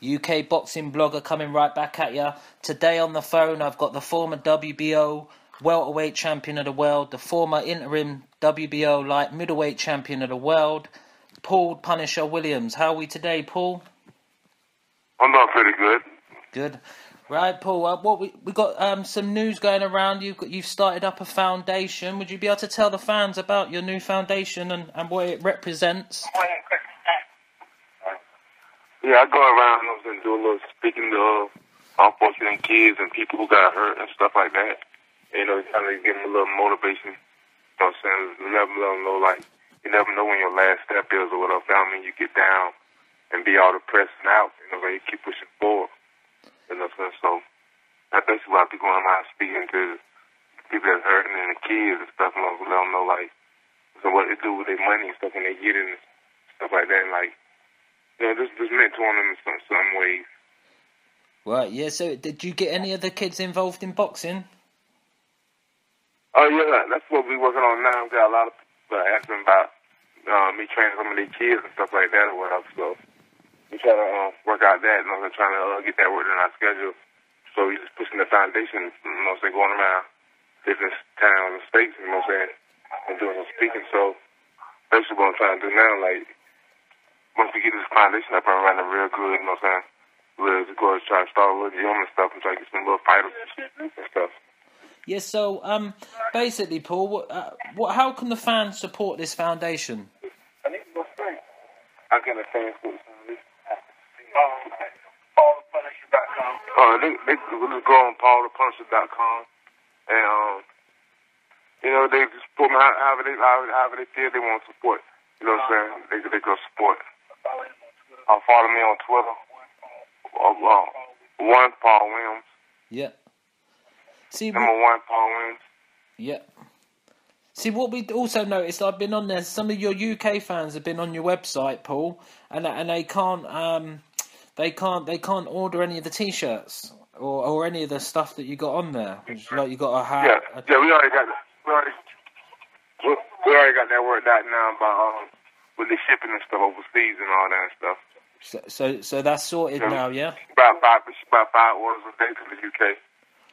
UK boxing blogger, coming right back at you. Today on the phone, I've got the former WBO welterweight champion of the world, the former interim WBO light middleweight champion of the world, Paul Punisher Williams. How are we today, Paul? I'm not pretty good. Good. Right, Paul, we got some news going around. You've started up a foundation. Would you be able to tell the fans about your new foundation and what it represents? Yeah, I go around and do a little speaking to unfortunate kids and people who got hurt and stuff like that. You know, kind of give them a little motivation. You know what I'm saying? Let them know, like, you never know when your last step is or whatever. I mean, you get down and be all depressed and out. You know, like you keep pushing forward. You know what I'm saying? So that's basically why I be going around speaking to people that's hurting and the kids and stuff. And let them know, like, so what they do with their money and stuff when they get it and stuff like that. And, like, you know, just mentoring them in some ways. Right, yeah. So did you get any of the kids involved in boxing? Oh, yeah, that's what we're working on now. We got a lot of people asking about me training some of these kids and stuff like that or whatever. So we try to work out that, and I'm trying to get that work in our schedule. So we're just pushing the foundation, you know what I'm saying, going around different towns and states, you know what I'm saying, and doing some speaking. So basically what I'm trying to do now, like, once we get this foundation up and running real good, you know what I'm saying, we'll just go and try to start a little gym and stuff and try to get some little fighters and stuff. Yeah, so basically, Paul, how can the fans support this foundation? How can the fans support this foundation? They will just go on paulthepunisher.com and you know, they just support me however they feel they want to support. You know what I'm saying? They go support. Follow me on Twitter. One Paul Williams. Yeah. See, number one Paul Williams. Yeah. See, what we also noticed, I've been on there. Some of your UK fans have been on your website, Paul, and they can't order any of the T-shirts or any of the stuff that you got on there. Like you got a hat. Yeah, we already got that. We already got that worked out now about with the shipping and stuff overseas and all that stuff. So that's sorted now, yeah. About five orders a day to the UK.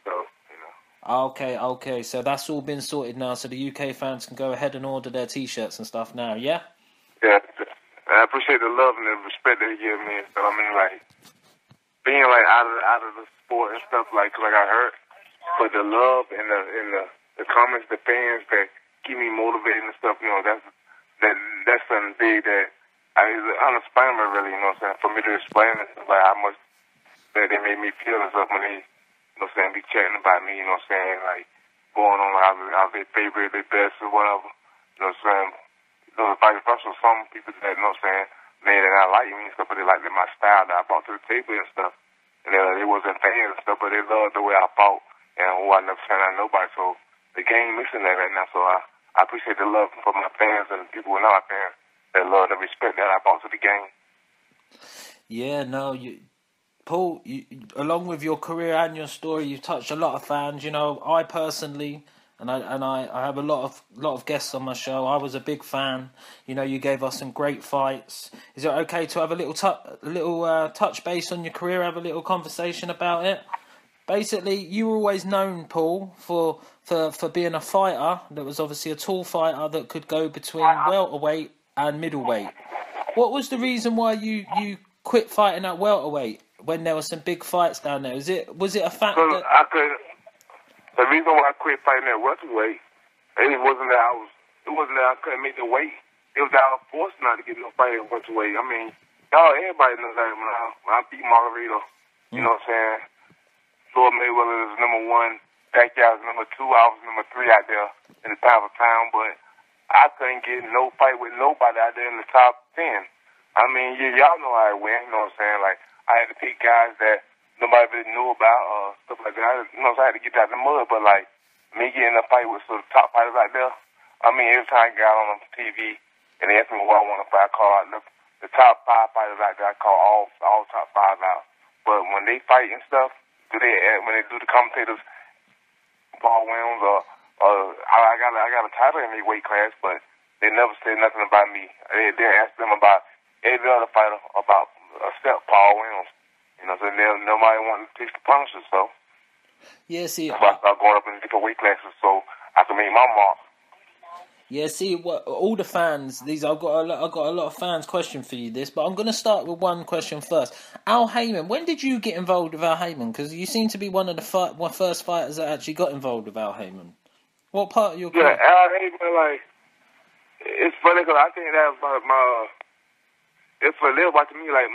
So you know. Okay. So that's all been sorted now. So the UK fans can go ahead and order their T-shirts and stuff now, yeah. Yeah. I appreciate the love and the respect that you give me. So I mean, like being like out of the sport and stuff, like 'cause I got hurt, but the love and the comments, the fans that keep me motivated and stuff, you know, that's something big that is unexplainable, really. You know what I'm saying? For me to explain it, like how much that they made me feel and stuff when they, you know what I'm saying, be chatting about me. You know what I'm saying? Like going on how they favorite, their best or whatever. You know what I'm saying? You know, vice versa. Some people that, you know what I'm saying, they not like me and stuff, but they like my style that I brought to the table and stuff. And they wasn't fans and stuff, but they loved the way I fought and who I never turned out nobody. So the game missing that right now. So I appreciate the love from my fans and the people who are not fans, that love and respect that I brought to the game. Yeah, no, Paul, along with your career and your story, you've touched a lot of fans. You know, I personally, and I have a lot of guests on my show. I was a big fan. You know, you gave us some great fights. Is it okay to have a little touch base on your career? Have a little conversation about it. Basically, you were always known, Paul, for being a fighter that was obviously a tall fighter that could go between welterweight and middleweight. What was the reason why you quit fighting at welterweight when there were some big fights down there? Was it a fact that the reason why I quit fighting at welterweight, it wasn't that I couldn't make the weight. It was that I was forced not to get no fight at welterweight. I mean, everybody knows that when I beat Margarito, you know what I'm saying? Floyd Mayweather is number one, Pacquiao is number two, I was number three out there in the pound for pound, but I couldn't get no fight with nobody out there in the top 10. I mean, y'all know how it went, you know what I'm saying? Like, I had to pick guys that nobody really knew about or stuff like that. You know, so I had to get out the mud, but like, me getting a fight with sort of top fighters out there, I mean, every time I got on TV and they asked me what I want to fight, I call out the top 5 fighters out there, I call all top 5 out. But when they fight and stuff, when they do the commentators, Paul Williams or I got a title in the weight class, but they never said nothing about me. They asked them about every other fighter except Paul Williams. You know, so nobody wanted to take the punishment, so Yeah, see, that's why I started going up in different weight classes so I can make my mark. yeah, see, what all the fans. I've got a lot of fans' question for you. This, but I'm going to start with one question first. Al Haymon, when did you get involved with Al Haymon? Because you seem to be one of the first fighters that actually got involved with Al Haymon. What part of your career? Yeah, Al Haymon, like, it's funny because I think that was it's for a little while to me, I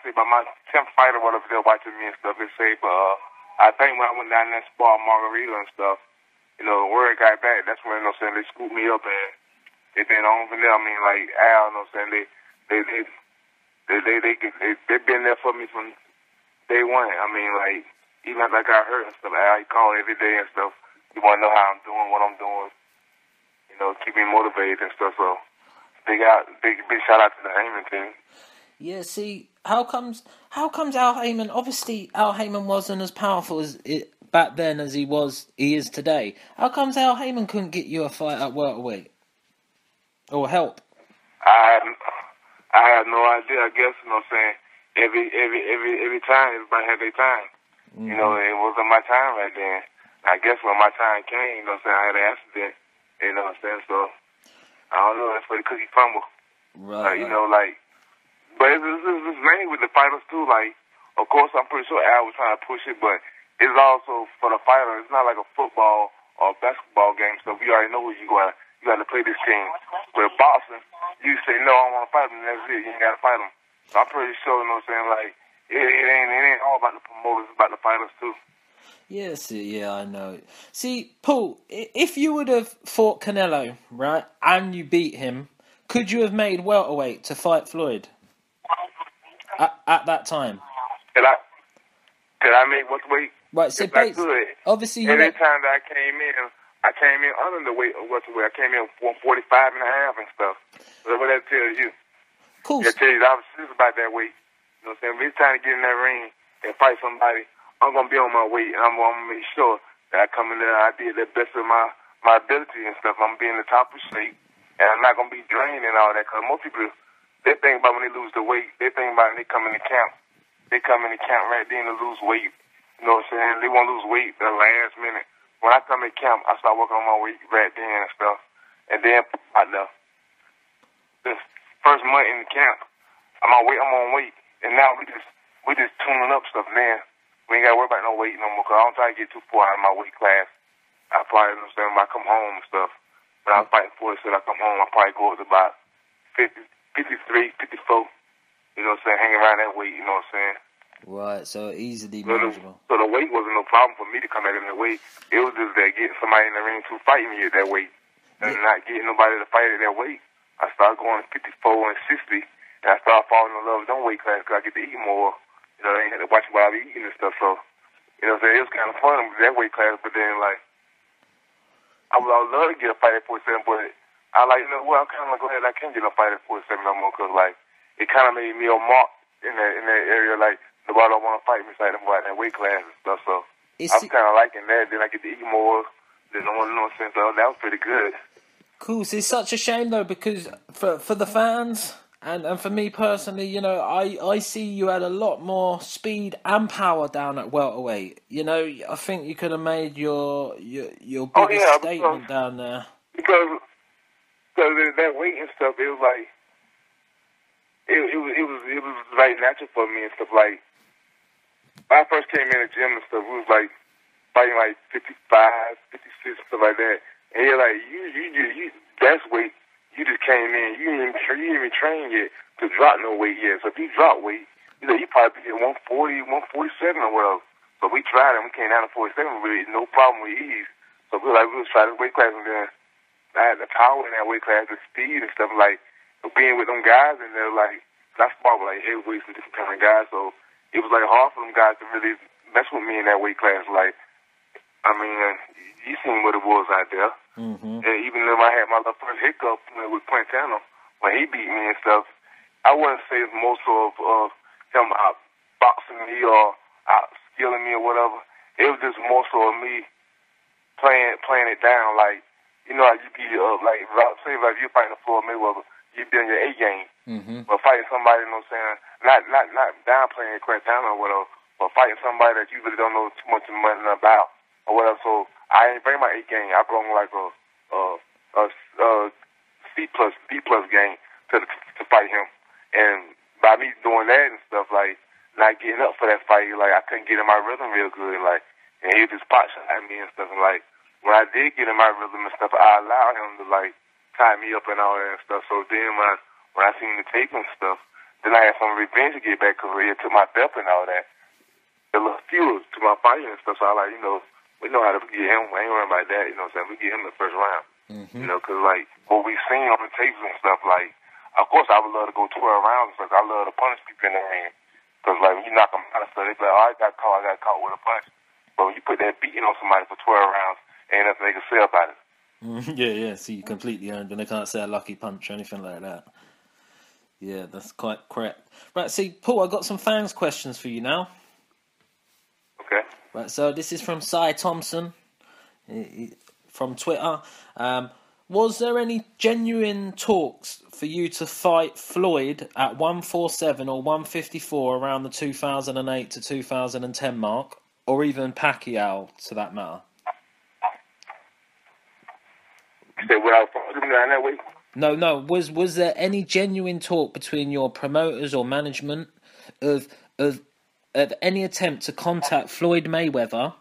say about my 10th fight or whatever they're watching me and stuff. They say, but I think when I went down there and sparred Margarito and stuff, you know, the word got back. That's when, you know what I'm saying, they scooped me up and they've been on from there. I mean, like Al, you know what I'm saying, they've been there for me from day one. I mean, like, even after I got hurt and stuff, Al, he called every day and stuff. He want to know how I'm doing, what I'm doing, you know, keep me motivated and stuff. So big shout out to the Haymon team. Yeah, see, how comes Al Haymon? Obviously, Al Haymon wasn't as powerful back then as he is today. How comes Al Haymon couldn't get you a fight at welterweight or help? I have no idea. I guess, you know what I'm saying, every time everybody had their time. Mm-hmm. You know, it wasn't my time right then. I guess when my time came, you know what I'm saying, I had an accident. You know what I'm saying? So I don't know. That's for the cookie crumble. Right. You know, like. But it's mainly with the fighters too. Like, of course, I'm pretty sure Al was trying to push it, but it's also for the fighter. It's not like a football or basketball game. So we already know who you got to play this team. With boxing, you say no, I don't want to fight him, and that's it. You ain't got to fight him. So I'm pretty sure, you know what I'm saying. Like, it ain't all about the promoters. It's about the fighters too. Yes, yeah, I know. See, Paul, if you would have fought Canelo, right, and you beat him, could you have made welterweight to fight Floyd? At that time, Could I make what weight? Right, so obviously every time that I came in under the weight of what weight. I came in 145 and a half and stuff. So what that tells you? Cool. That tells you I was serious about that weight. You know what I'm saying? If it's time to get in that ring and fight somebody, I'm gonna be on my weight and I'm gonna make sure that I come in there and I did the best of my ability and stuff. I'm being the top of shape and I'm not gonna be drained and all that. Cause most people, they think about when they lose the weight. They think about when they come in the camp. They come in the camp right then to lose weight. You know what I'm saying? They want to lose weight the last minute. When I come in camp, I start working on my weight right then and stuff. And then this first month in the camp, I'm on weight. And now we just tuning up stuff, man. We ain't got to worry about no weight no more. Cause I don't try to get too far out of my weight class. I probably, you know what I'm saying, when I come home and stuff. When I was fighting for it, I come home, I probably go up to about 50. 53, 54, you know what I'm saying, hanging around that weight, you know what I'm saying? Right, so easily manageable. So the weight wasn't no problem for me to come at in the weight. It was just that getting somebody in the ring to fight me at that weight and not getting nobody to fight at that weight. I started going 54 and 60, and I started falling in love with them weight class because I get to eat more. You know, they had to watch what I be eating and stuff, so, you know what I'm saying, it was kind of fun with that weight class, but then, like, I would love to get a fight at 47, but I like, you know, well, I'm kind of glad I can't get a fight at 47 no more because, like, it kind of made me a mark in that area. Like, nobody don't want to fight me inside that weight class and stuff. So I'm kind of liking that. Then I get to eat more. Then no one knows. So that was pretty good. Cool. So it's such a shame though because for the fans and for me personally, you know, I see you had a lot more speed and power down at welterweight. You know, I think you could have made your biggest statement down there. Because that weight and stuff, it was like it was like natural for me and stuff. Like when I first came in the gym and stuff, it was like fighting like 55, 56, stuff like that. And you're like, you that's weight. You just came in. You didn't even train yet to drop no weight yet. So if you drop weight, you know you probably be at 140, 147 or whatever. So we tried it. We came down to 47 with no problem with ease. So we were like, we was trying this weight class and then. I had the power in that weight class, the speed and stuff, like, being with them guys, and they're like, I sparred with, like, heavyweights and different kind of guys, so it was, like, hard for them guys to really mess with me in that weight class. Like, I mean, you seen what it was out there. Mm-hmm. And even though I had my first hiccup with Pacquiao, when he beat me and stuff, I wouldn't say it's more so of him out-boxing me or out-skilling me or whatever. It was just more so of me playing it down, like, you know how you be, like, say if you're fighting Floyd Mayweather, you be on your A game. But fighting somebody, you know what I'm saying, not downplaying Crantano or whatever, but fighting somebody that you really don't know too much about or whatever. So I ain't bring my A game. I brought like a C plus B plus game to fight him. And by me doing that and stuff, like not getting up for that fight, like I couldn't get in my rhythm real good, like, and he just pot shot at me and stuff. And like when I did get in my rhythm and stuff, I allowed him to like tie me up and all that and stuff. So then when I seen the tape and stuff, then I had some revenge to get back because he took my belt and all that. The little fuel to my fighting and stuff. So I like, we know how to get him. I ain't worrying about that. You know what I'm saying? We get him in the first round. You know, because like what we seen on the tapes and stuff, like, of course I would love to go 12 rounds because I love to punish people in the ring. Because like when you knock them out and stuff, they be like, oh, I got caught with a punch. But when you put that beating on somebody for 12 rounds, ain't nothing they can say about it. Yeah. So you completely earned, and they can't say a lucky punch or anything like that. Yeah, that's quite correct. Right, see, Paul, I've got some fans' questions for you now. Okay. Right, so this is from Cy Thompson from Twitter. Was there any genuine talks for you to fight Floyd at 147 or 154 around the 2008 to 2010 mark, or even Pacquiao, to that matter? You said without fighting down that way? No. Was there any genuine talk between your promoters or management of any attempt to contact Floyd Mayweather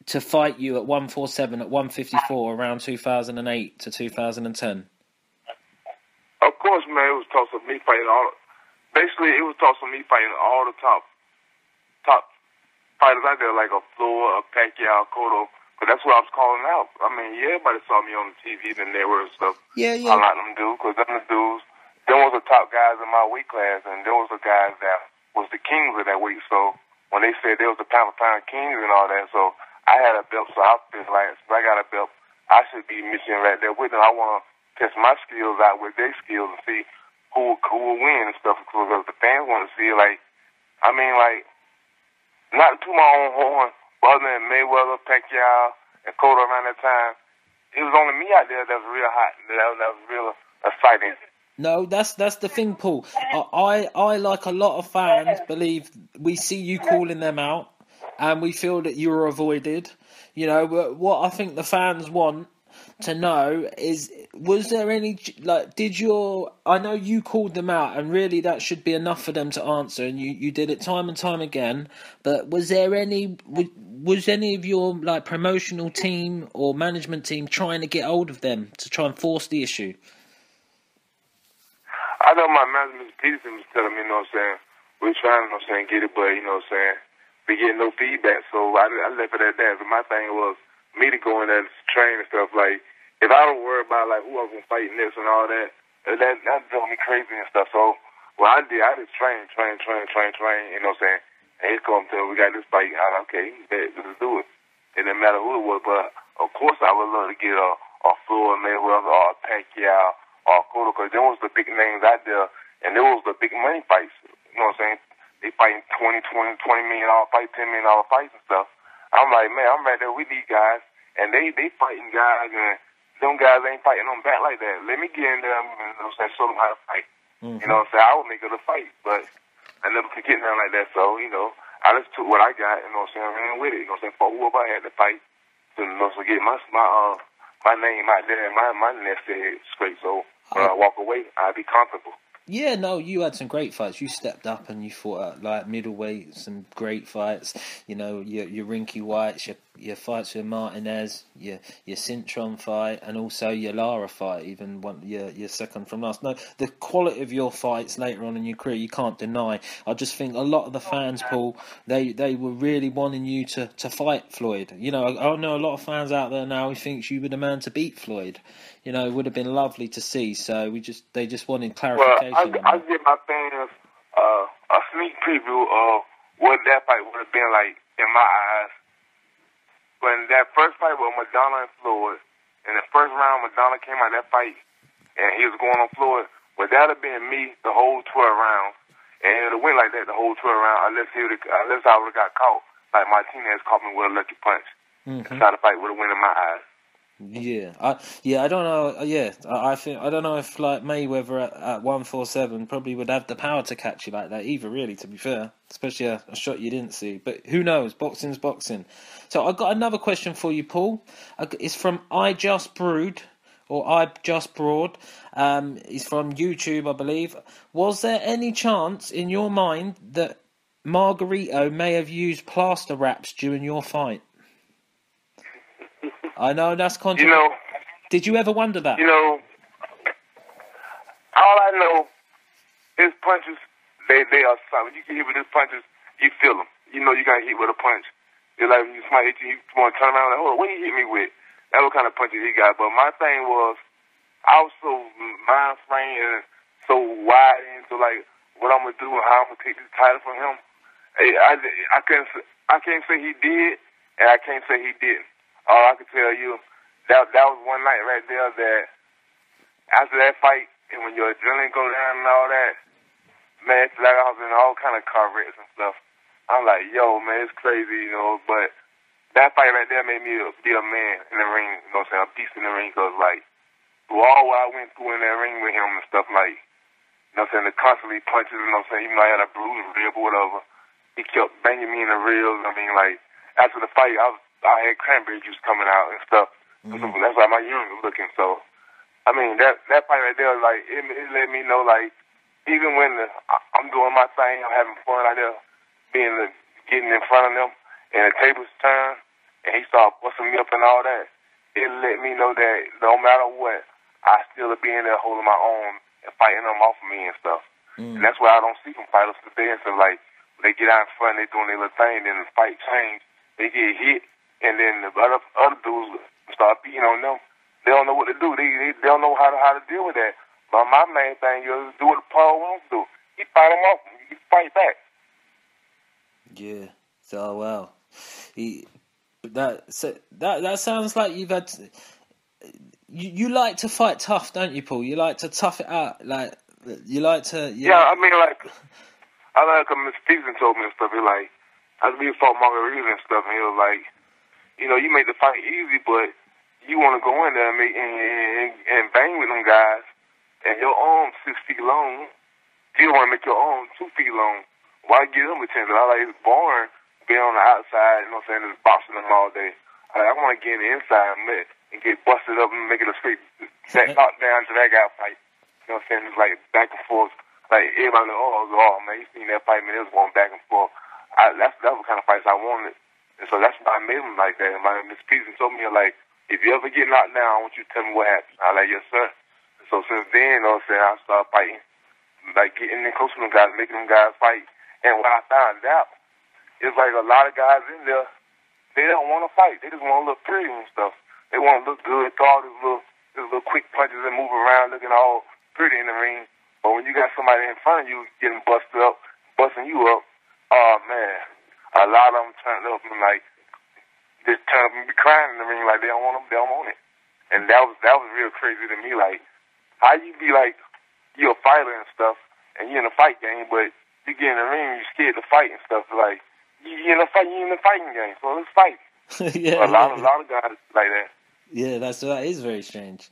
to fight you at 147 at 154 around 2008 to 2010? Of course, man. It was talks of me fighting Basically, it was talks of me fighting all the top fighters out there, like a Floyd, a Pacquiao, Cotto. But that's what I was calling out. I mean, everybody saw me on the TV and network and stuff. Yeah. I like them dudes, because them the dudes, them was the top guys in my weight class, and there was the guys that was the kings of that weight. So when they said they was the pound-for-pound kings and all that, so I had a belt, so I feel like if I got a belt, I should be missing right there with them. I want to test my skills out with their skills and see who will win and stuff, because the fans want to see, like, I mean, like, not to my own horn, but other than Mayweather, Pacquiao, and Cotto around that time, it was only me out there that was real hot, that was real exciting. No, that's the thing, Paul. I like a lot of fans believe we see you calling them out, and we feel that you were avoided. You know, what I think the fans want to know is, was there any, like, I know you called them out, and really that should be enough for them to answer, and you did it time and time again, but was any of your, like, promotional team or management team trying to get hold of them to try and force the issue? I know my management, Peterson, was telling me, you know what I'm saying, we're trying, you know what I'm saying, get it, but, you know what I'm saying, we getting no feedback, so I left it at that. But my thing was me to go in there to train and stuff. Like, if I don't worry about, like, who I was going to fight next and all that, that drove me crazy and stuff. So what I did, I just train, you know what I'm saying, and here comes we got this fight. I like, okay, let's do it. It didn't matter who it was, but of course I would love to get a Floyd Mayweather or a Pacquiao or Cotto, because there was the big names out there, and there was the big money fights. You know what I'm saying? They fighting $20 million fights, $10 million fights and stuff. I'm like, man, I'm right there with these guys, and they fighting guys, and them guys ain't fighting them back like that. Let me get in there, you know what I'm saying, show them how to fight. You know what I'm saying? I would make it a fight, but I never could get down like that. So, you know, I just took what I got, you know what I'm saying, I ran with it, you know what I'm saying, for whoever I had to fight, to, you know, so get my name out there and my nest straight. So when I walk away, I'll be comfortable. Yeah, no, you had some great fights. You stepped up and you fought at, like, middleweight, some great fights. You know, your Rinky Whites, your fights with Martinez, your Cintron fight, and also your Lara fight, even your second from last. No, the quality of your fights later on in your career, you can't deny. I just think a lot of the fans, Paul, they were really wanting you to fight Floyd. You know, I know a lot of fans out there now who thinks you were the man to beat Floyd. You know, it would have been lovely to see. So they just wanted clarification. Well, I'll give my fans a sneak preview of what that fight would have been like in my eyes. When that first fight with Madonna and Floyd, in the first round, Madonna came out of that fight, and he was going on Floyd. Would that have been me the whole 12 rounds? And it would have went like that the whole 12 rounds, unless I would have got caught like Martinez caught me with a lucky punch. That's how the fight would have went in my eyes. Yeah, I don't know. Yeah, I think I don't know if like Mayweather at 147 probably would have the power to catch you like that either. Really, to be fair, especially a shot you didn't see. But who knows? Boxing's boxing. So I got another question for you, Paul. It's from I Just Brood or I Just Broad. It's from YouTube, I believe. Was there any chance in your mind that Margarito may have used plaster wraps during your fight? I know that's controversial. Did you ever wonder that? All I know is punches, they are solid. You can hit with his punches, you feel them. You know you got hit with a punch. It's like when somebody hit you, you want to turn around and, what he hit me with? That's what kind of punches he got. But my thing was, I was so mind framed and so wide into like what I'm going to do and how I'm going to take this title from him. I can't say he did, and I can't say he didn't. All I can tell you, that was one night right there that after that fight, and when your adrenaline goes down and all that, man, it's like I was in all kind of car wrecks and stuff. I'm like, yo, man, it's crazy, but that fight right there made me be a man in the ring, you know what I'm saying, a beast in the ring, because, like, through all what I went through in that ring with him and stuff, like, you know what I'm saying, the constantly punches, you know what I'm saying, even though I had a bruised rib or whatever, he kept banging me in the ribs. I mean, like, after the fight, I had cranberry juice coming out and stuff. Mm-hmm. That's why my urine was looking. So, I mean, that fight right there, like, it let me know, like, even when I'm doing my thing, I'm having fun out there, getting in front of them, and the tables turn, and he started busting me up and all that, it let me know that no matter what, I still be in there holding my own and fighting them off of me and stuff. And that's why I don't see them fighters today. And so, like, when they get out in front, they doing their little thing, then the fight change, they get hit, and then the other dudes start beating on them. They don't know what to do. They don't know how to deal with that. But my main thing is do what Paul wants to do. He fight him off. He fight back. Yeah. So wow. That sounds like you've had. You like to fight tough, don't you, Paul? You like to tough it out. Like you like to. I mean, like I like Mr. Stevenson told me and stuff. He like after we fought Margarito and stuff, and he was like, you make the fight easy, but you want to go in there and bang with them guys, and your arm's 6 feet long. You want to make your arm 2 feet long. Why give them a chance? I like it's boring being on the outside, you know what I'm saying, just boxing them all day. I want to get in the inside and get busted up and make it a straight knockdown to that guy fight. You know what I'm saying? It's like back and forth. Like everybody like, oh man, you seen that fight, man, it was going back and forth. That's what kind of fights I wanted. And so that's why I made them like that. And Miss Peterson told me, like, if you ever get knocked down, I want you to tell me what happened. I like, yes, sir. And so since then, you know what I'm saying, I started fighting, like getting in close to them guys, making them guys fight. And when I found out, it's like a lot of guys in there, they don't want to fight. They just want to look pretty and stuff. They want to look good, throw all these little quick punches and move around looking all pretty in the ring. But when you got somebody in front of you getting busting you up, oh, man, a lot of them turned up and, like, just turn up and be crying in the ring like they don't want it. And that was real crazy to me. Like, how you be like, you're a fighter and stuff, and you're in a fight game, but you get in the ring, you're scared to fight and stuff. Like, you're in a fighting game, so let's fight. Yeah, a lot of guys like that. Yeah, that is very strange.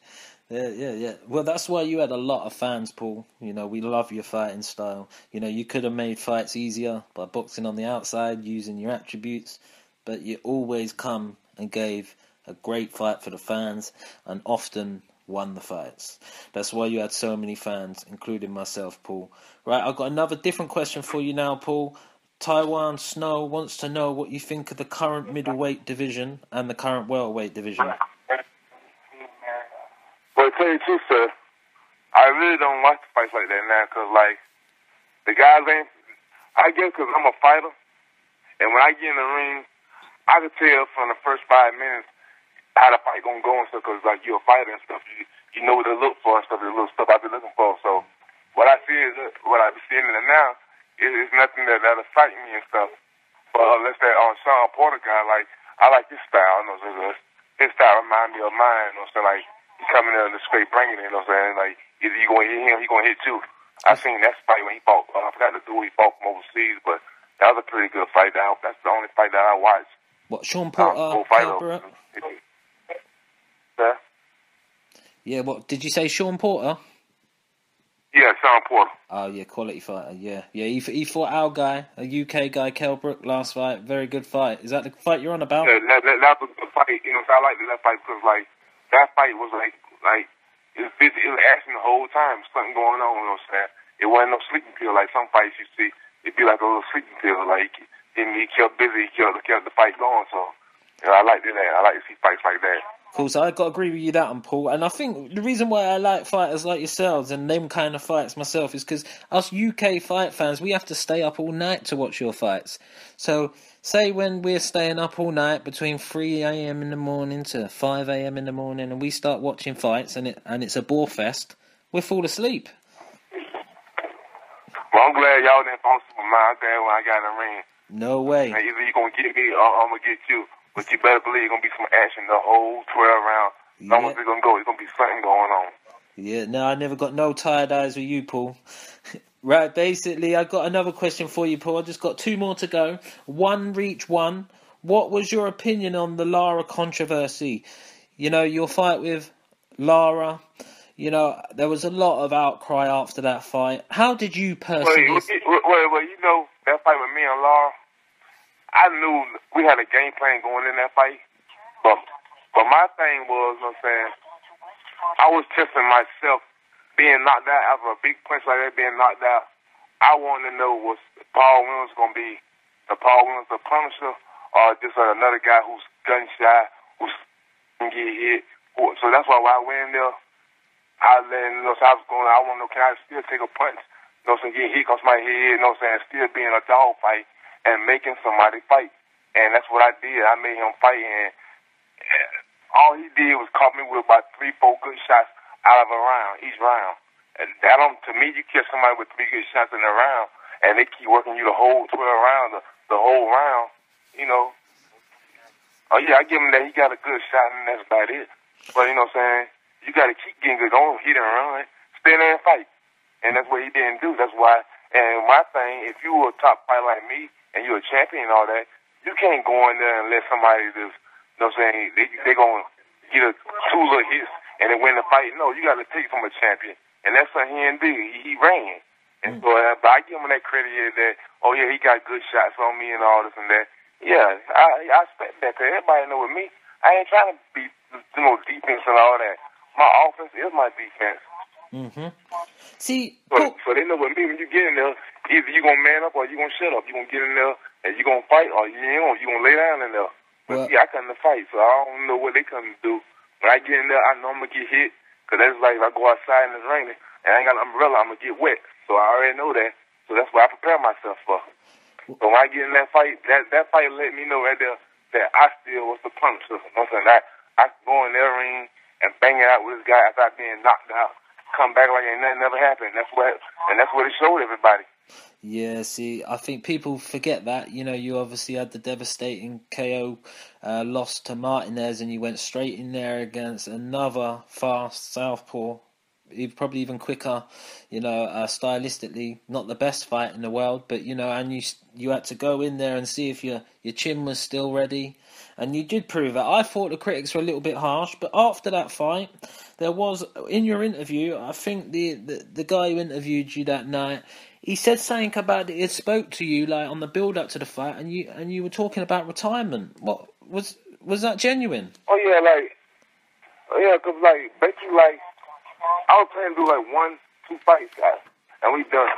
Yeah. Well, that's why you had a lot of fans, Paul. We love your fighting style. You could have made fights easier by boxing on the outside, using your attributes, but you always come and gave a great fight for the fans, and often won the fights. That's why you had so many fans, including myself, Paul. Right, I've got another different question for you now, Paul. Taiwan Snow wants to know what you think of the current middleweight division and the current welterweight division. Well, to tell you the truth, sir, I really don't watch the fights like that now, because, like, the guys ain't, I guess because I'm a fighter, and when I get in the ring, I can tell from the first 5 minutes how the fight gonna go and stuff, because, like, you're a fighter and stuff, you know what to look for and stuff, the little stuff I've been looking for. So what I see is, what I be seeing in it now, is nothing that'll excite me and stuff. But let's say Shawn Porter guy, like, I like his style, you know what I'm saying? His style reminds me of mine, you know what I'm saying? Like, he coming in the straight bringing it, you know what I'm saying? Like, either you gonna hit him, he gonna hit you. I seen that fight when he fought, I forgot the dude he fought from overseas, but that was a pretty good fight. That's the only fight that I watched. What, Shawn Porter? Yeah. Yeah, what did you say, Shawn Porter? Yeah, Shawn Porter. Oh yeah, quality fighter. Yeah. He fought our guy, a UK guy, Kell Brook, last fight. Very good fight. Is that the fight you're on about? Yeah, that was the fight. You know, so I liked that fight because like that fight was like it was action the whole time. Something going on. You know what I'm saying? It wasn't no sleeping pill like some fights you see. It'd be like a little sleeping pill. Like he kept busy. He kept the fight going. So you know, I like that. I like to see fights like that. Cool, so I got to agree with you that one, Paul. And I think the reason why I like fighters like yourselves and them kind of fights myself is because us UK fight fans, we have to stay up all night to watch your fights. So, say when we're staying up all night between 3 a.m. in the morning to 5 a.m. in the morning and we start watching fights and it's a bore fest, we fall asleep. Well, I'm glad y'all didn't fall asleep with mine there when I got in the ring. No way. Now, either you're going to get me or I'm going to get you. But you better believe it's going to be some action the whole 12 rounds. As long as it's going to go, it's going to be something going on. Yeah, no, I never got no tired eyes with you, Paul. Right, basically, I got another question for you, Paul. I just got 2 more to go. One reach one. What was your opinion on the Lara controversy? You know, your fight with Lara. You know, there was a lot of outcry after that fight. How did you personally... Well, you know, that fight with me and Lara, I knew we had a game plan going in that fight. But my thing was, you know what I'm saying, I was testing myself being knocked out after a big punch like that, being knocked out. I wanted to know was Paul Williams going to be the Paul Williams the Punisher or just another guy who's gun shy, who's going to get hit. So that's why when I went in there, I let him know, so I was going, I want to know, can I still take a punch? You know what I'm saying, get hit across my head, you know what I'm saying, still being a dog fight and making somebody fight. And that's what I did. I made him fight, and all he did was caught me with about 3-4 good shots out of a round, each round. And that to me, you catch somebody with 3 good shots in a round, and they keep working you the whole 12 rounds, the whole round, you know. Oh, yeah, I give him that. He got a good shot, and that's about it. But, you know what I'm saying, you got to keep getting good. Don't hit and run. Stay there and fight. And that's what he didn't do. That's why. And my thing, if you were a top fighter like me, and you're a champion and all that, you can't go in there and let somebody just, you know what I'm saying, they're going to get 2 little hits and then win the fight. No, you got to take it from a champion. And that's what he didn't do. He ran. And so, but I give him that credit here that, oh, yeah, he got good shots on me and all this and that. Yeah, I expect that, because everybody know with me, I ain't trying to be, you know, defense and all that. My offense is my defense. Mm-hmm. See, so they know with me, when you get in there, either you going to man up or you going to shut up. You going to get in there and you going to fight, or you going to lay down in there. But see, I come to fight, so I don't know what they come to do. When I get in there, I know I'm going to get hit, because that's like if I go outside and it's raining, and I ain't got an umbrella, I'm going to get wet. So I already know that. So that's what I prepare myself for. So when I get in that fight, that fight let me know right there that I still was the Punisher. You know what I'm saying? I go in that ring and bang it out with this guy after I being knocked out. Come back like ain't nothing ever happened. That's what it showed everybody. Yeah, see, I think people forget that. You know, you obviously had the devastating KO loss to Martinez, and you went straight in there against another fast southpaw. Probably even quicker, you know, stylistically, not the best fight in the world, but, you know, and you had to go in there and see if your chin was still ready, and you did prove that. I thought the critics were a little bit harsh, but after that fight, there was, in your interview, I think the guy who interviewed you that night, he said something about it spoke to you, like, on the build-up to the fight, and you were talking about retirement. What, was that genuine? Oh, yeah, because, like, basically, like, I was planning to do like 1-2 fights, guys, and we done.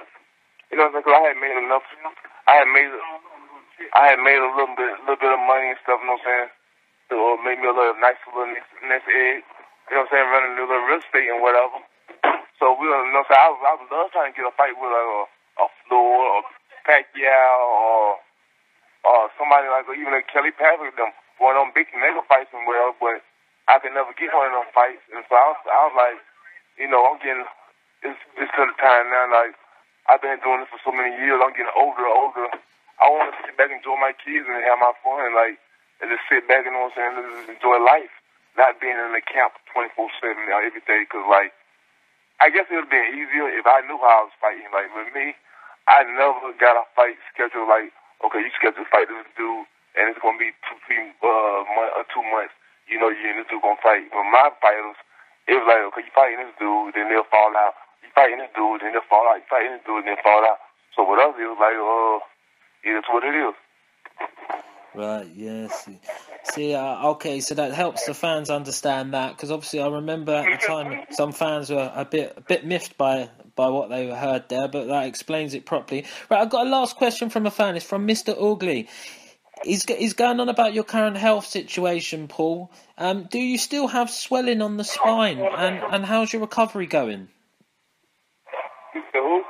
You know what I'm saying? Cause I had made enough. I had made a little bit of money and stuff. You know what I'm saying? So made me a little nice little nest egg. You know what I'm saying? Running a little real estate and whatever. So we, you know what I'm saying? I was love trying to get a fight with like a Floyd or Pacquiao or somebody like even a Kelly Patrick, them one of them big mega fights and whatever. But I could never get one of them fights, and so I was like, you know, I'm getting, it's to the time now, like, I've been doing this for so many years, I'm getting older and older. I want to sit back and enjoy my kids and have my fun, like, and just sit back and, you know what I'm saying, just enjoy life, not being in the camp 24/7 every day, because, like, I guess it would have been easier if I knew how I was fighting. Like, with me, I never got a fight scheduled, like, okay, you schedule to fight this dude, and it's going to be 2 months. you know, you and this dude gonna fight. But my fighters, it was like, okay, you fighting this dude, then they'll fall out. You fighting this dude, then they'll fall out. You fighting this dude, then they'll fall out. So with us, it was like, it is what it is. Right, yes. Okay, so that helps the fans understand that, because obviously I remember at the time some fans were a bit miffed by what they heard there, but that explains it properly. Right, I've got a last question from a fan. It's from Mr. Ugly. He's going on about your current health situation, Paul. Do you still have swelling on the spine, and how's your recovery going? Who?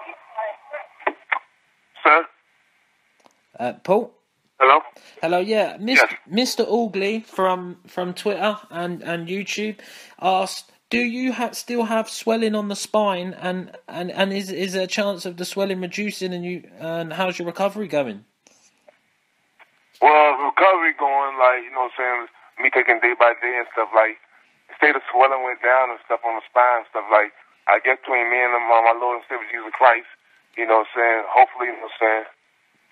Sir? Paul? Hello? Hello, yeah. Yes. Mr. Augley from Twitter and YouTube asked, do you still have swelling on the spine, and is there a chance of the swelling reducing, and how's your recovery going? Well, recovery going, like, you know what I'm saying, me taking day by day and stuff, like, instead of swelling went down and stuff on the spine and stuff, like, I guess between me and my Lord and Savior Jesus Christ, you know what I'm saying, hopefully, you know what I'm saying,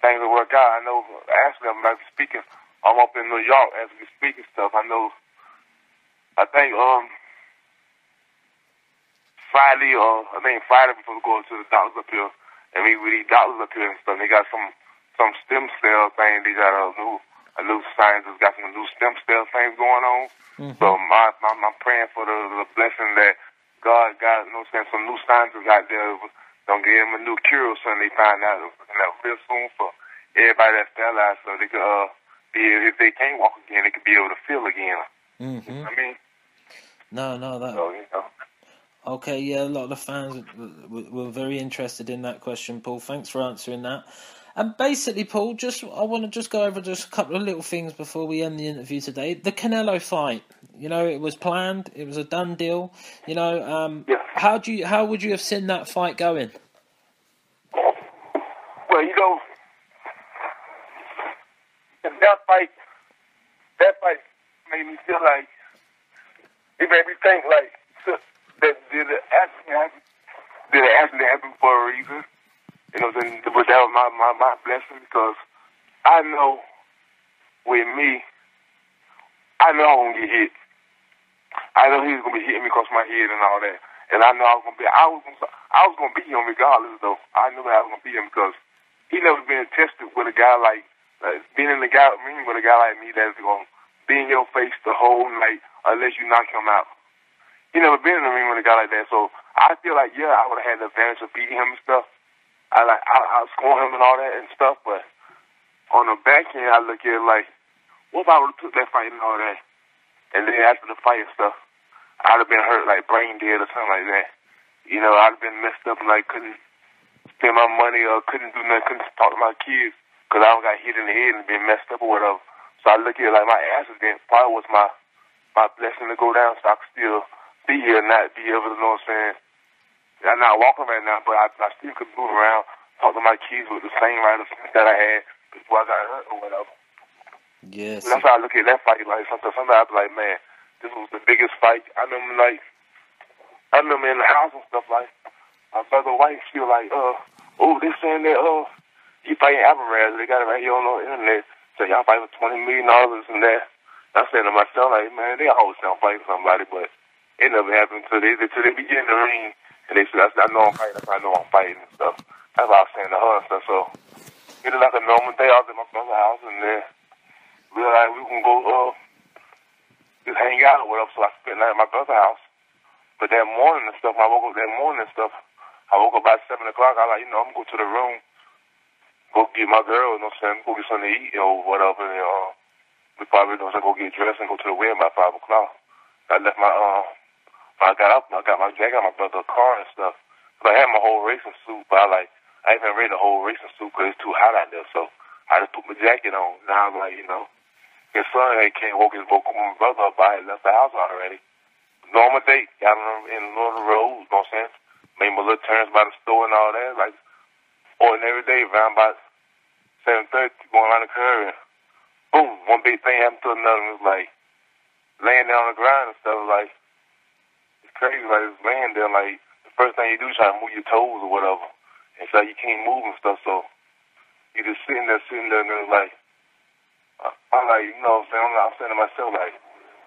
things will work out. I know, actually, I'm not speaking. I'm up in New York as we speak and stuff. I think Friday before we go to the doctors up here, and we with these doctors up here and stuff, they got some stem cell thing. They got a new scientist got some new stem cell things going on. Mm-hmm. So I'm praying for the blessing that God got, you know what I'm saying, some new scientists out there. Don't give them a new cure or something. They find out real soon for everybody that's paralyzed, so they could if they can't walk again, they could be able to feel again. Mm-hmm. You know what I mean? No, that. So, you know. Okay, yeah, a lot of the fans were very interested in that question, Paul. Thanks for answering that. And basically, Paul, I want to go over just a couple of little things before we end the interview today. The Canelo fight, you know, it was planned, it was a done deal. You know, yeah. How would you have seen that fight going? Well, you know, that fight made me feel like, it made me think like, that did it actually happen for a reason? You know, then that was my blessing, because I know with me, I know I'm gonna get hit. I know he's gonna be hitting me across my head and all that, and I know I was gonna beat him regardless. Though I knew I was gonna beat him because he never been tested with a guy like being in the ring with a guy like me that's gonna be in your face the whole night unless you knock him out. He never been in the ring with a guy like that, so I feel like I would have had the advantage of beating him and stuff. I score him and all that and stuff, but on the back end, I look at it like, what if I would have took that fight and all that, and then after the fight and stuff, I'd have been hurt, like brain dead or something like that. You know, I'd have been messed up and like couldn't spend my money or couldn't do nothing, couldn't talk to my kids because I got hit in the head and been messed up or whatever. So I look at it like my accident probably was my blessing to go down, so I could still be here and not be able to, you know what I'm saying. I'm not walking right now, but I still could move around, talk to my kids with the same right of sense that I had before I got hurt or whatever. Yes. And that's how I look at that fight. Like sometimes I be like, man, this was the biggest fight. I remember in the house and stuff, like my brother wife, she was like, they saying that he fighting Alvarez. They got it right here on the internet. So y'all fight for $20 million and that. I'm saying to myself, like, man, they always sound fighting somebody, but it never happened until they begin the ring. And they said, I know I'm fighting, I know I'm fighting and stuff. That's what I was saying to her and stuff. So it was like a normal day. I was at my brother's house, and then we were like, we can go just hang out or whatever. So I spent the night at my brother's house. But that morning and stuff, I woke up about 7 o'clock. I like, I'm going to go to the room, go get my girl, you know what I'm saying, go get something to eat or whatever. And we probably go get dressed and go to the wedding by 5 o'clock. I left I got up, I got my jacket, my brother's car and stuff. But I had my whole racing suit, but I ain't even ready the whole racing suit because it's too hot out there. So I just put my jacket on. Now I'm like, his son woke my brother up. I had left the house already. Normal date, got in the middle of the road, you know what I'm saying? Made my little turns by the store and all that, like ordinary day, around about 7:30, going around the curve, and boom, one big thing happened to another. It was like laying down on the ground and stuff, like. Crazy, like it's laying there, like the first thing you do is try to move your toes or whatever, and so you can't move and stuff. So you just sitting there, and then like I'm like, I'm saying to myself, like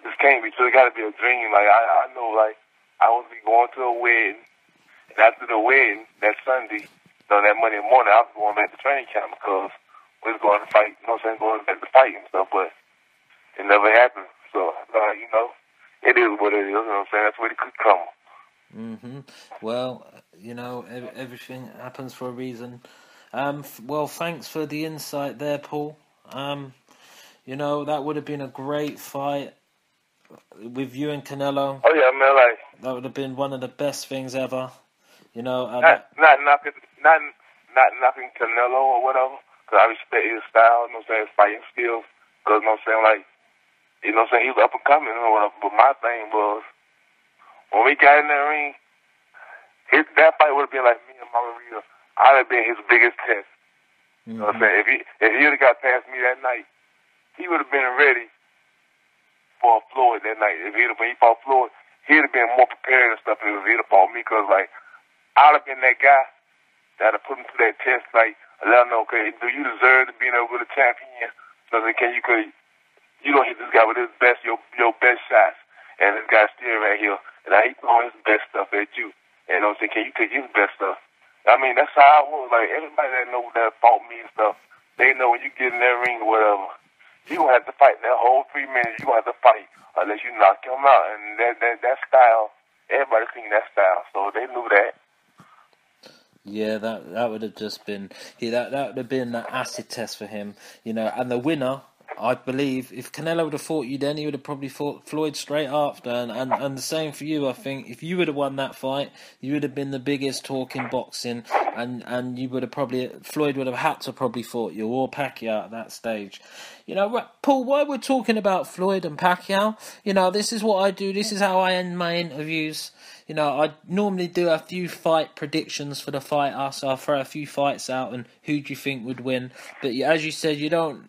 This can't be true. It got to be a dream. Like, I know, like, I was going to a wedding. And after the wedding, that Sunday, that Monday morning, I was going back to training camp because we was going to fight, going back to fight and stuff, but it never happened. So, it is what it is, That's where it could come. Well, everything happens for a reason. Well, thanks for the insight there, Paul. That would have been a great fight with you and Canelo. Oh yeah, man, like that would have been one of the best things ever. Not knocking Canelo or whatever, because I respect his style, his fighting skills, because, like, he was up and coming or whatever. But my thing was, when we got in that ring, that fight would have been like me and Margarito. I'd have been his biggest test. You know what I'm saying? If he would have got past me that night, he would have been ready for Floyd that night. When he fought Floyd, he'd have been more prepared and stuff if he'd have fought me, because, like, I'd have been that guy that would put him through that test, like, let him know, okay, do you deserve to be in there with a champion? So you don't hit this guy with his best, your best shots, and this guy's still right here, and he throwing his best stuff at you. And can you take his best stuff? I mean, that's how I was. Like, everybody that know that fought me and stuff, they know when you get in that ring or whatever, you gonna have to fight that whole 3 minutes. You gonna have to fight unless you knock him out. And that style, everybody seen that style, so they knew that. Yeah, that would have just been that would have been an acid test for him, and the winner, I believe, if Canelo would have fought you then, he would have probably fought Floyd straight after, and the same for you. I think if you would have won that fight, you would have been the biggest talk in boxing, and you would have Floyd would have had to probably fought you or Pacquiao at that stage. Paul, while we're talking about Floyd and Pacquiao, this is what I do. This is how I end my interviews. I normally do a few fight predictions for the fighter, so I'll throw a few fights out and who do you think would win. But as you said, you don't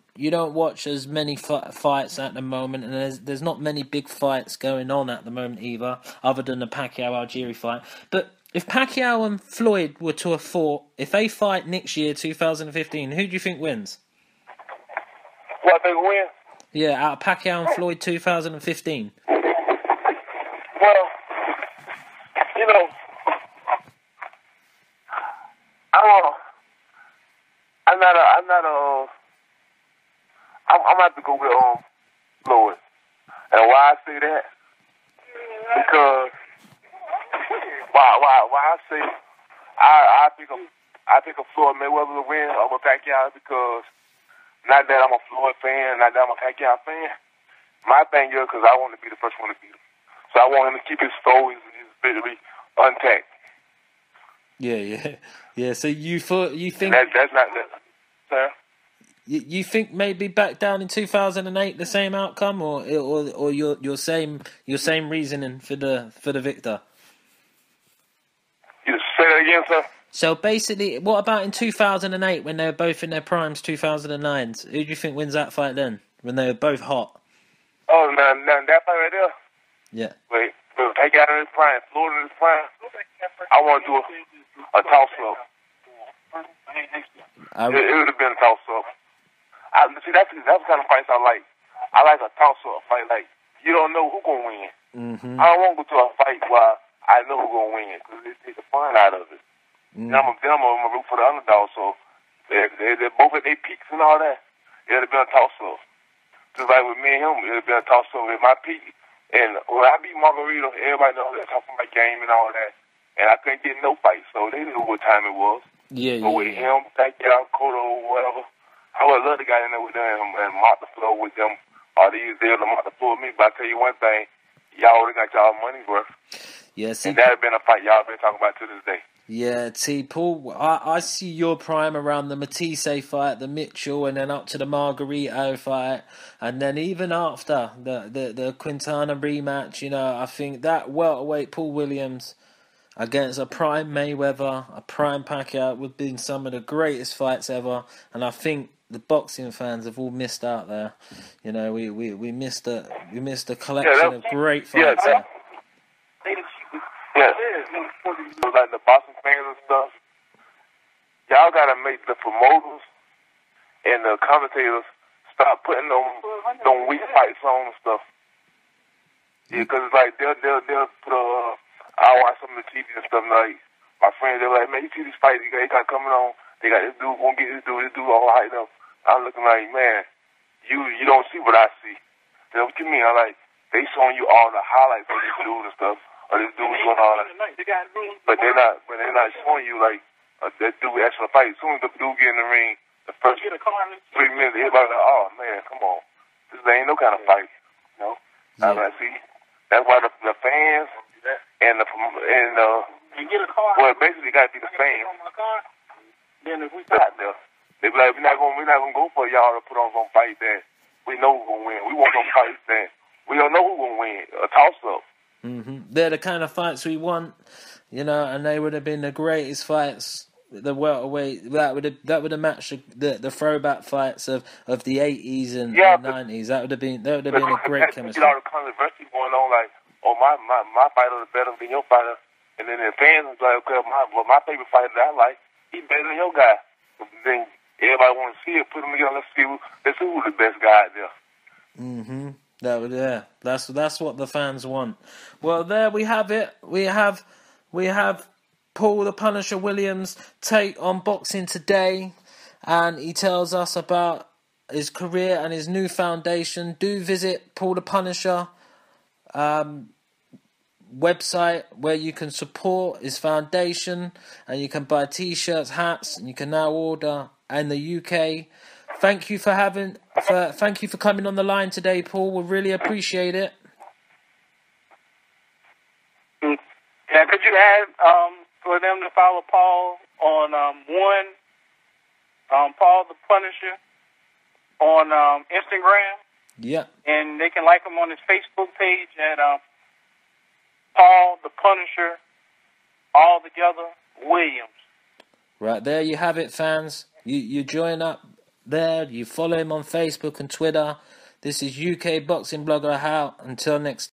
watch as many fights at the moment, and there's not many big fights going on at the moment either, other than the Pacquiao-Algieri fight. But if Pacquiao and Floyd were to have fought, if they fight next year, 2015, who do you think wins? What, they win? Yeah, out of Pacquiao and Floyd 2015. Well, I'm gonna have to go with Floyd. And why I say that? Because why I say I pick a Floyd Mayweather to win over Pacquiao, because not that I'm a Floyd fan, not that I'm a Pacquiao fan. My thing is because I want to be the first one to beat him. So I want him to keep his story, his victory intact. Yeah. So you think that's not that, sir? You think maybe back down in 2008 the same outcome, or your same reasoning for the victor? You say that again, sir? So basically, what about in 2008 when they were both in their primes, 2009? Who do you think wins that fight then, when they were both hot? Oh, now that fight right there? Yeah. Wait, Pacquiao in his prime, Floyd in his prime. I want to do a toss-up. It would have been a toss-up. See, that's the kind of fights I like. I like a toss-up fight. Like, you don't know who's going to win. Mm-hmm. I don't want to go to a fight where I know who's going to win, because it takes the fun out of it. Mm-hmm. Then I'm going to root for the underdog. So they're both at their peaks and all that. It would have been a toss-up. Just like with me and him, it would have been a toss-up at my peak. And when I beat Margarito, everybody knows they're talking about game and all that. And I couldn't get no fight, so they knew what time it was. But with him, Pacquiao, Cotto, whatever, I would love to get in there with them and mark the floor with them. Or they use there to mark the floor with me. But I tell you one thing, y'all already got y'all money's worth. Yes. And that had been a fight y'all been talking about to this day. Yeah, Paul, I see your prime around the Matisse fight, the Mitchell, and then up to the Margarito fight, and then even after the Quintana rematch, I think that welterweight Paul Williams against a prime Mayweather, a prime Pacquiao would have been some of the greatest fights ever, and I think the boxing fans have all missed out there. We missed a collection of great fights. Like the boxing fans and stuff, y'all gotta make the promoters and the commentators stop putting them weak fights on and stuff. Yeah, because like they'll put I watch some of the TV and stuff. Like my friends, they're like, man, you see this fight? They got coming on. They got this dude gonna get this dude all hyped up. I'm looking like, man, you don't see what I see. You know what you mean? I like they showing you all the highlights of this dude and stuff, or this dude doing all that. But they're not showing you like that dude actually fight. As soon as the dude get in the ring, the first 3 minutes, everybody like, oh man, come on, this ain't no kind of fight. You know? Yeah. I see. That's why the fans and well, basically got to be the fans. Then if we got there, they be like, we're not gonna go for y'all to put on some fight that we know who's gonna win. We want some fights that we don't know who's gonna win. A toss up. They're the kind of fights we want, you know, and they would have been the greatest fights. The welterweight that would have matched the throwback fights of the 80s and 90s. That would have been a great chemistry. You know, the controversy going on, like, oh my fighter is better than your fighter, and then the fans is like, okay, my favorite fighter that I like, he's better than your guy. Then everybody want to see it, put them together, let's see who's the best guy out there. That's what the fans want. Well, there we have it. We have Paul the Punisher Williams take on Boxing Today, and he tells us about his career and his new foundation. Do visit Paul the Punisher website where you can support his foundation, and you can buy t-shirts, hats, and you can now order in the UK. Thank you for coming on the line today, Paul. We really appreciate it. Yeah, could you add for them to follow Paul on Paul the Punisher on Instagram? Yeah. And they can like him on his Facebook page at Paul the Punisher all together Williams. Right, there you have it, fans. You join up there, you follow him on Facebook and Twitter. This is UK Boxing Blogger How. Until next